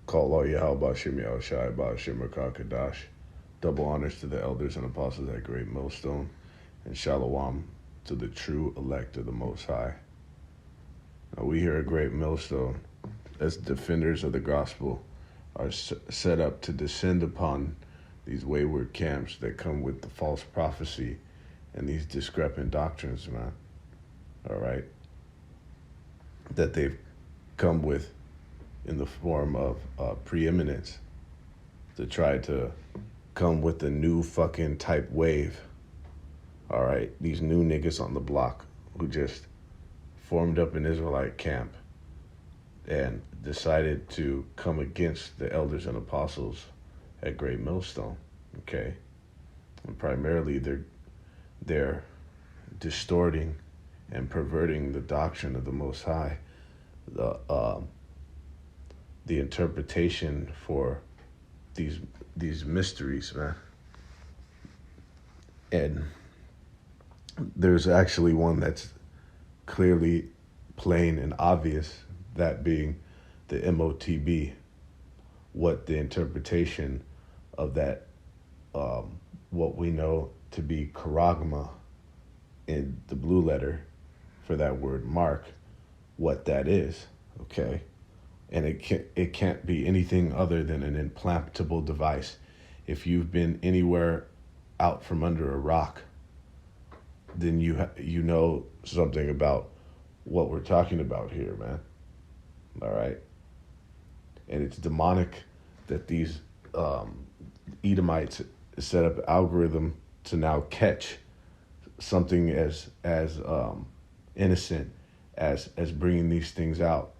Call all Yahweh Shem Shai Shem Kadash. Double honors to the elders and apostles at Great Millstone, and Shalom to the true elect of the Most High. Now, we here at Great Millstone, as defenders of the gospel, are set up to descend upon these wayward camps that come with the false prophecy and these discrepant doctrines, man. All right? That they've come with in the form of preeminence to try to come with a new fucking type wave. All right? These new niggas on the block who just formed up an Israelite camp and decided to come against the elders and apostles at Great Millstone, okay? And primarily they're distorting and perverting the doctrine of the Most High, the interpretation for these mysteries, man. And there's actually one that's clearly plain and obvious, that being the MOTB, what the interpretation of that, what we know to be charagma in the blue letter for that word mark, what that is, okay? And it can't be anything other than an implantable device. If you've been anywhere out from under a rock, then you know something about what we're talking about here, man. All right? And it's demonic that these Edomites set up an algorithm to now catch something as innocent as bringing these things out.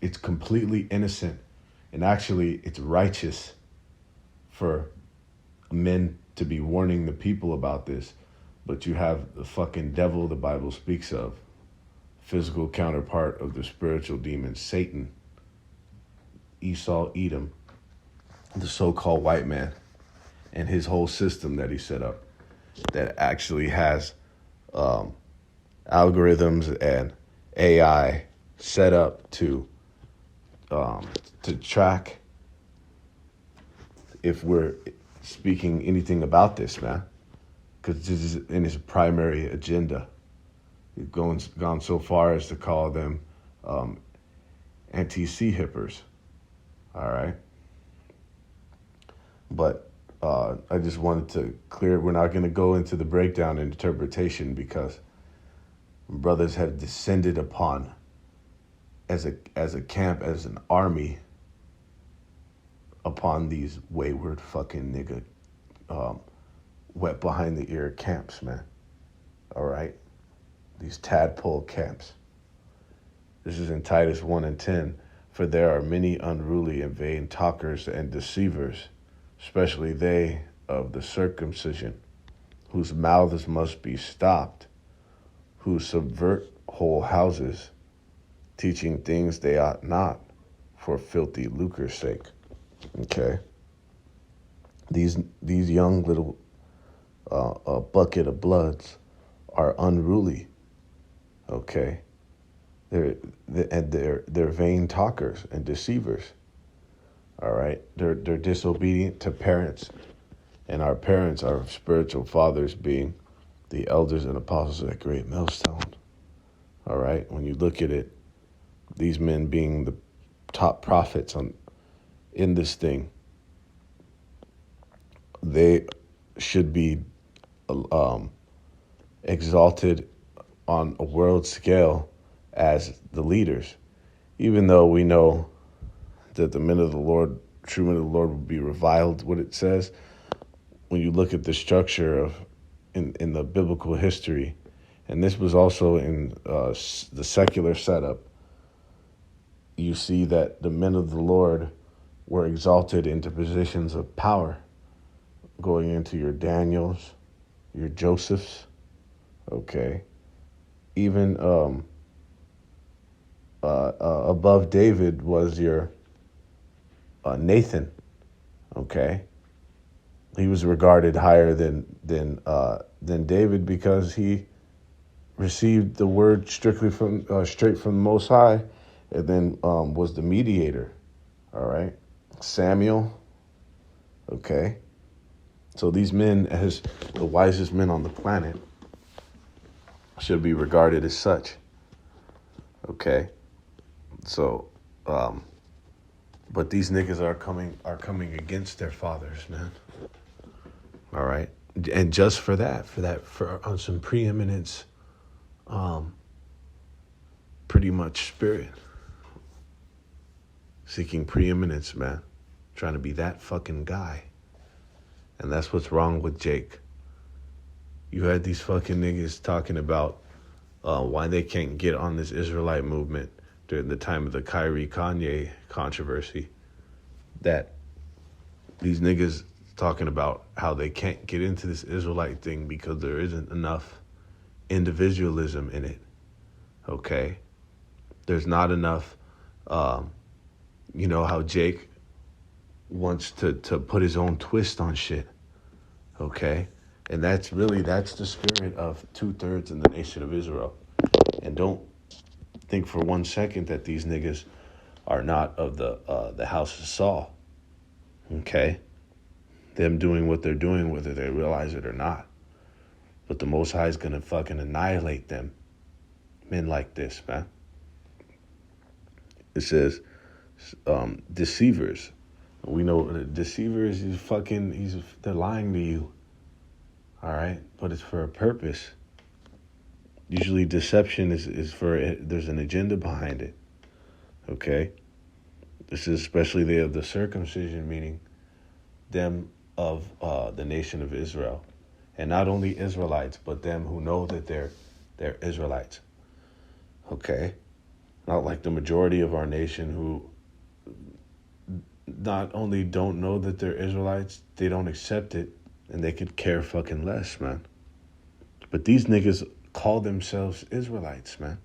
It's completely innocent, and actually it's righteous for men to be warning the people about this, but you have the fucking devil the Bible speaks of, physical counterpart of the spiritual demon Satan, Esau, Edom, the so-called white man, and his whole system that he set up that actually has algorithms and AI set up to track if we're speaking anything about this, man, because this is in his primary agenda. He's gone so far as to call them anti-sea hippers. All right. But I just wanted to clear, we're not going to go into the breakdown and interpretation because brothers have descended upon as a camp, as an army, upon these wayward fucking nigga wet behind the ear camps, man. All right? These tadpole camps. This is in Titus 1 and 10. For there are many unruly and vain talkers and deceivers, especially they of the circumcision, whose mouths must be stopped, who subvert whole houses, teaching things they ought not, for filthy lucre's sake. Okay? These young little bucket of bloods are unruly. Okay? They're vain talkers and deceivers. All right? They're disobedient to parents. And our parents, our spiritual fathers, being the elders and apostles at Great Millstone. All right? When you look at it, these men being the top prophets in this thing, they should be exalted on a world scale as the leaders, even though we know that the men of the Lord, true men of the Lord, will be reviled, what it says. When you look at the structure of in the biblical history, and this was also in the secular setup, you see that the men of the Lord were exalted into positions of power, going into your Daniels, your Josephs, okay, even above David was your Nathan, okay. He was regarded higher than David because he received the word strictly from straight from the Most High, and then was the mediator. All right, Samuel. Okay. So these men, as the wisest men on the planet, should be regarded as such. Okay. So, but these niggas are coming against their fathers, man. All right. And just for on some preeminence, pretty much spirit. Seeking preeminence, man. Trying to be that fucking guy. And that's what's wrong with Jake. You had these fucking niggas talking about why they can't get on this Israelite movement during the time of the Kyrie Kanye controversy. That these niggas talking about how they can't get into this Israelite thing because there isn't enough individualism in it. Okay? There's not enough, you know how Jake wants to put his own twist on shit. Okay? And that's the spirit of 2/3 in the nation of Israel. And don't think for 1 second that these niggas are not of the house of Saul. Okay? Them doing what they're doing, whether they realize it or not. But the Most High is going to fucking annihilate them. Men like this, man. It says, deceivers. We know deceivers they're lying to you. All right? But it's for a purpose. Usually deception is for, there's an agenda behind it. Okay? This is especially the circumcision, meaning them of the nation of Israel. And not only Israelites, but them who know that they're Israelites. Okay? Not like the majority of our nation who not only don't know that they're Israelites, they don't accept it, and they could care fucking less, man. But these niggas call themselves Israelites, man.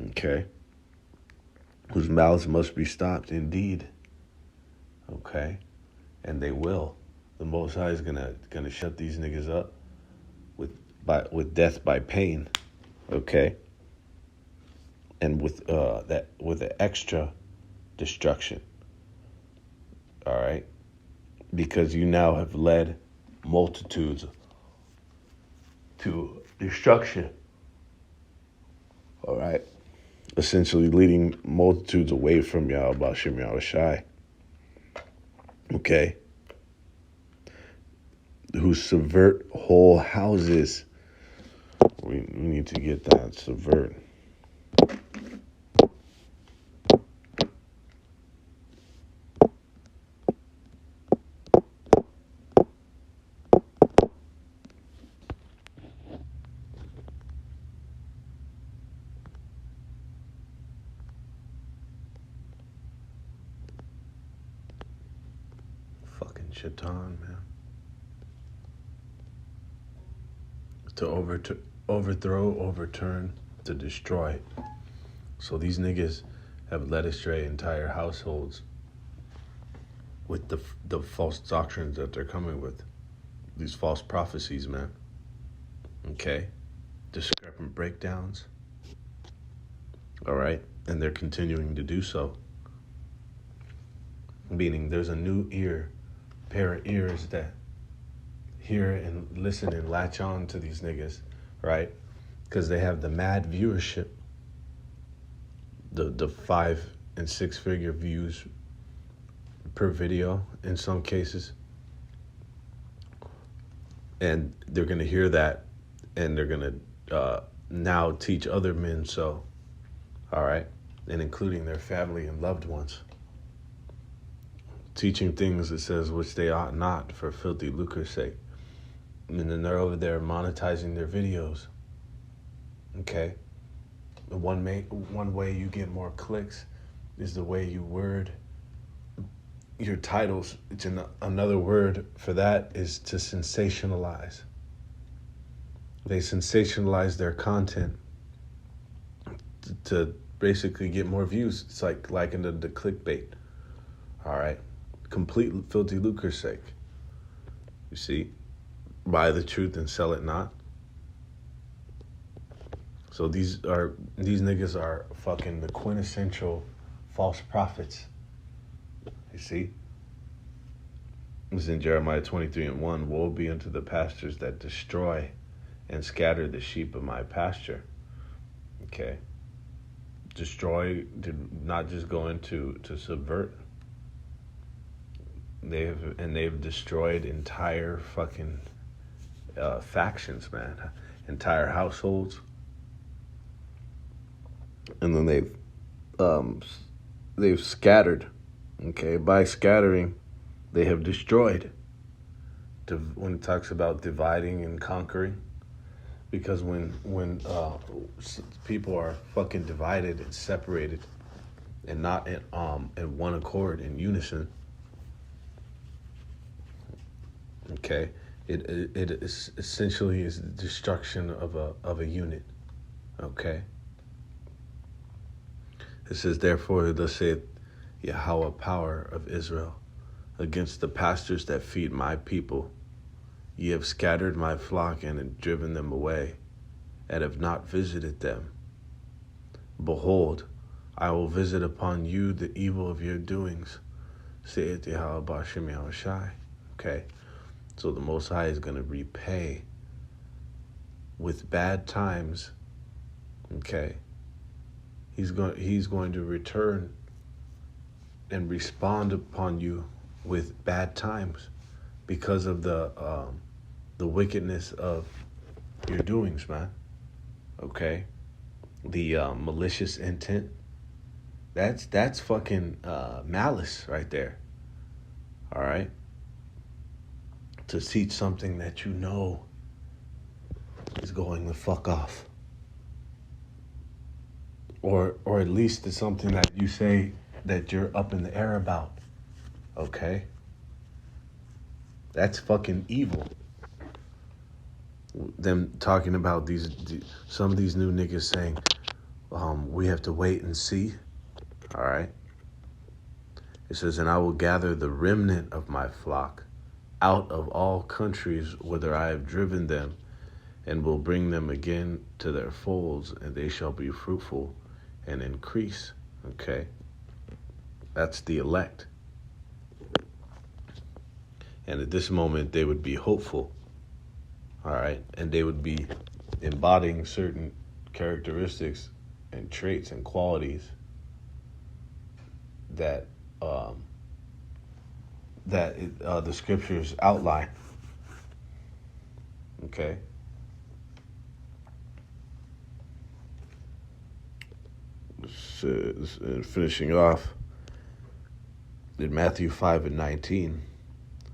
Okay? Whose mouths must be stopped, indeed. Okay? And they will. The Most High is gonna shut these niggas up with death by pain. Okay? And with the extra destruction. All right? Because you now have led multitudes to destruction. All right? Essentially leading multitudes away from Yahweh B'Shem Yahweh Shai. Okay? Who subvert whole houses. We need to get that. Subvert. Fucking Shaitan, man. To overthrow, overturn, to destroy. So these niggas have led astray entire households with the false doctrines that they're coming with. These false prophecies, man. Okay? Discrepant breakdowns. All right? And they're continuing to do so. Meaning there's a new pair of ears that hear and listen and latch on to these niggas, right? Because they have the mad viewership, the 5 and 6 figure views per video in some cases. And they're going to hear that, and they're going to now teach other men so, all right? And including their family and loved ones. Teaching things that says which they ought not for filthy lucre's sake. And then they're over there monetizing their videos. Okay? One way you get more clicks is the way you word your titles. It's another word for that is to sensationalize. They sensationalize their content to basically get more views. It's like likened to the clickbait. All right? Complete filthy lucre's sake. You see? Buy the truth and sell it not. So these niggas are fucking the quintessential false prophets. You see? It's in Jeremiah 23:1. Woe be unto the pastors that destroy and scatter the sheep of my pasture. Okay. Destroy did not just go into to subvert. They've destroyed entire fucking factions, man. Entire households. And then they've scattered. Okay, by scattering, they have destroyed. When it talks about dividing and conquering, because when people are fucking divided and separated, and not in one accord, in unison. Okay, it is essentially is the destruction of a unit. Okay. It says, therefore, thus saith Yahweh, power of Israel, against the pastors that feed my people. Ye have scattered my flock and have driven them away, and have not visited them. Behold, I will visit upon you the evil of your doings, saith Yahweh B'Shem Yahushai. Okay, so the Most High is going to repay with bad times. Okay, he's going to return and respond upon you with bad times because of the wickedness of your doings, man. Okay, the malicious intent. That's fucking malice right there. All right, to teach something that you know is going the fuck off, or at least it's something that you say that you're up in the air about. Okay, that's fucking evil. Them talking about some of these new niggas saying, we have to wait and see. All right. It says, and I will gather the remnant of my flock out of all countries whither I have driven them, and will bring them again to their folds, and they shall be fruitful and increase. Okay. That's the elect. And at this moment, they would be hopeful. All right. And they would be embodying certain characteristics and traits and qualities that the scriptures outline. Okay. Says, finishing off in Matthew 5:19,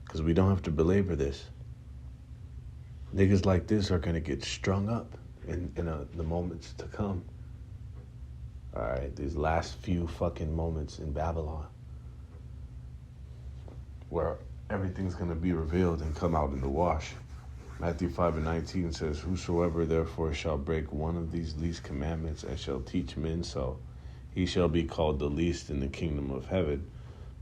because we don't have to belabor this. Niggas like this are going to get strung up in the moments to come. All right, these last few fucking moments in Babylon, where everything's going to be revealed and come out in the wash. Matthew 5:19 says, whosoever therefore shall break one of these least commandments and shall teach men so, he shall be called the least in the kingdom of heaven.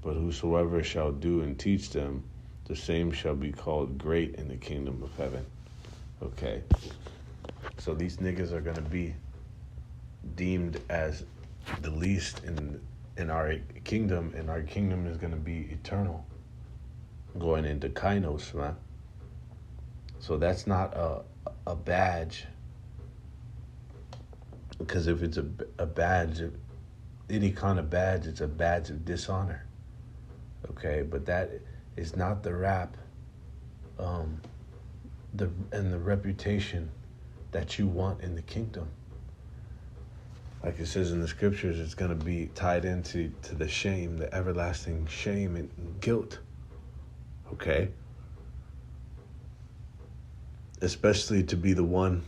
But whosoever shall do and teach them, the same shall be called great in the kingdom of heaven. Okay. So these niggas are going to be deemed as the least in our kingdom, and our kingdom is going to be eternal, going into kainos, man. So that's not a badge, because if it's a badge, any kind of badge, it's a badge of dishonor. Okay, but that is not the rap, the reputation that you want in the kingdom. Like it says in the scriptures, it's going to be tied into the shame, the everlasting shame and guilt. Okay? Especially to be the one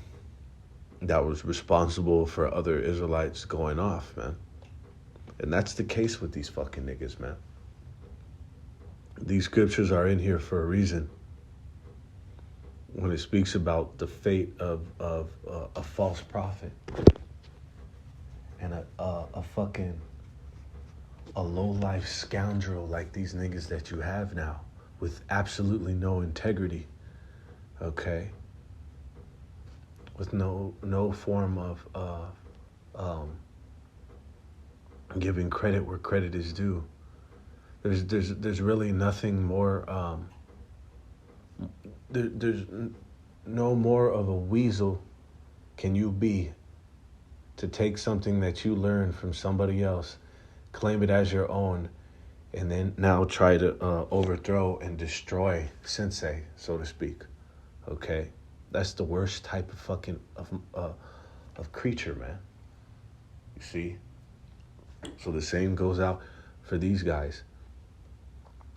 that was responsible for other Israelites going off, man. And that's the case with these fucking niggas, man. These scriptures are in here for a reason. When it speaks about the fate of a false prophet and a low-life scoundrel like these niggas that you have now, with absolutely no integrity, okay? With no form of giving credit where credit is due. There's really nothing more. There's no more of a weasel can you be to take something that you learned from somebody else, claim it as your own, and then now try to overthrow and destroy sensei, so to speak. Okay, that's the worst type of fucking of creature, man. You see. So the same goes out for these guys.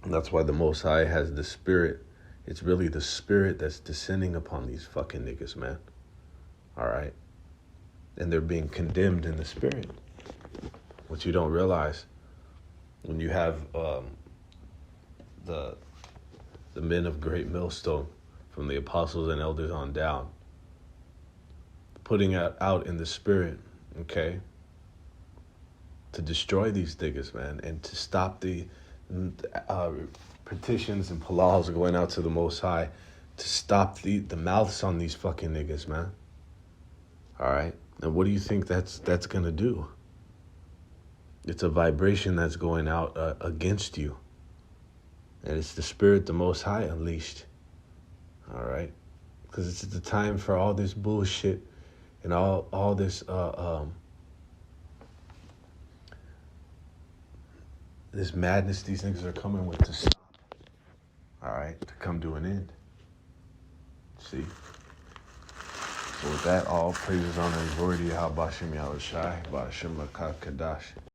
And that's why the Most High has the spirit. It's really the spirit that's descending upon these fucking niggas, man. All right. And they're being condemned in the spirit. What you don't realize, when you have the men of Great Millstone, from the apostles and elders on down, putting it out in the spirit, okay, to destroy these niggas, man, and to stop the petitions and palals going out to the Most High to stop the mouths on these fucking niggas, man. All right? And what do you think that's gonna do? It's a vibration that's going out against you. And it's the spirit the Most High unleashed. All right? Because it's the time for all this bullshit and all this this madness these niggas are coming with to stop. All right? To come to an end. See? So with that, all praises, honor, and glory to Yahweh Bashim Yahushai, Bashim Lakak Kadash.